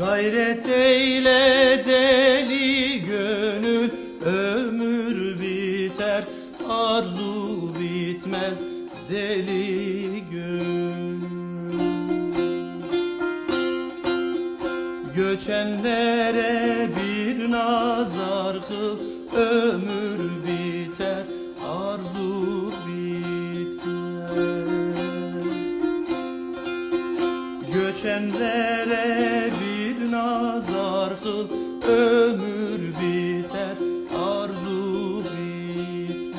Gayret eyle deli gönül, ömür biter, arzu bitmez deli gönül. Göçenlere bir nazar kıl, ömür biter, arzu bitmez. Göçenlere bir nazar kıl, ömür biter, arzu bitmez.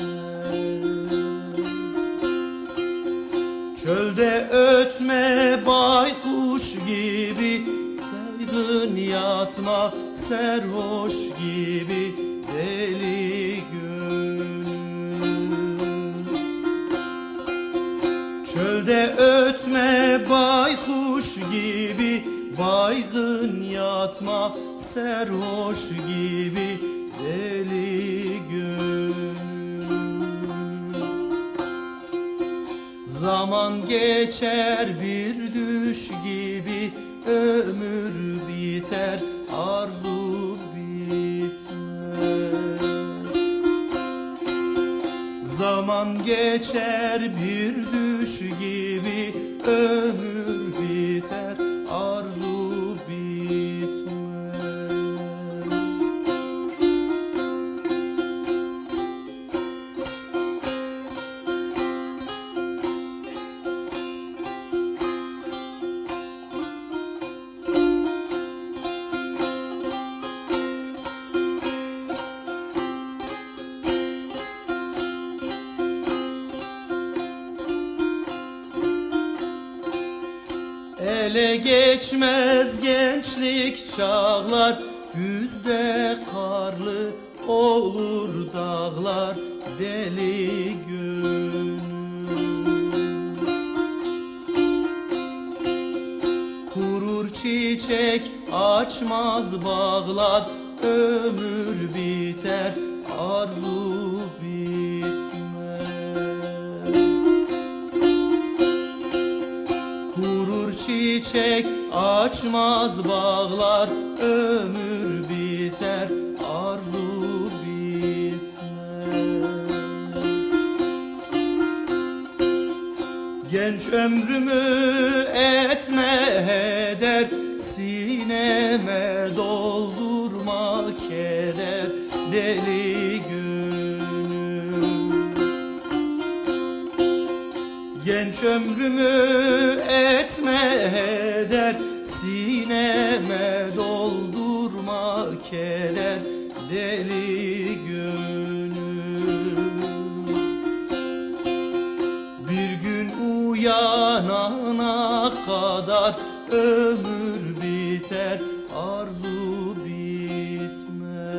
Çölde ötme baykuş gibi, saygın yatma serhoş gibi deli gönül. Çölde ötme baykuş gibi, baygın yatma serhoş gibi deli gönül. Zaman geçer bir düş gibi, ömür biter, arzu bitmez. Zaman geçer bir düş gibi, ömür biter, arzu bitmez. Ele geçmez gençlik çağlar, güzde karlı olur dağlar deli gönül. Kurur çiçek açmaz bağlar, ömür biter, arzu bitmez. Çiçek açmaz bağlar, ömür biter, arzu bitmez. Genç ömrümü etme heder, sineme doldurma keder deli gönül. Genç ömrümü etme heder, sineme doldurma keder deli gönül. Bir gün uyanana kadar ömür biter, arzu bitmez.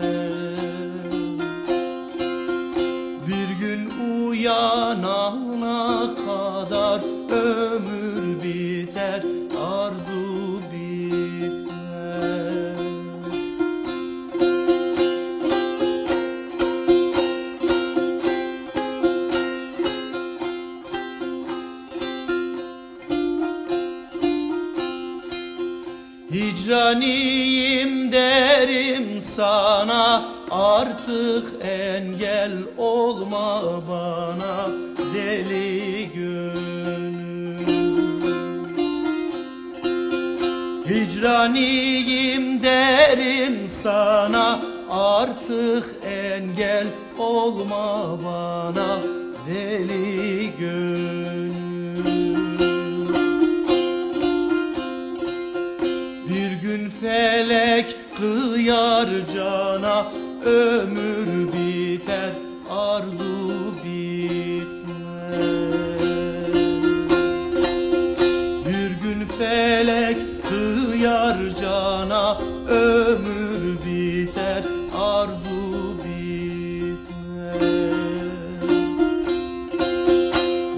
Bir gün uyanana kadar ömür biter, arzu bitmez. Hicraniyim derim sana, artık engel olma bana deli gönül. Hicraniyim derim sana, artık engel olma bana deli gönül. Bir gün felek kıyar cana, ömür biter, arzu bitmez. Bir gün felek kıyar cana, ömür biter, arzu bitmez.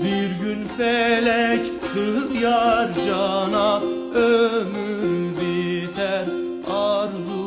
Bir gün felek kıyar cana, ömür biter, arzu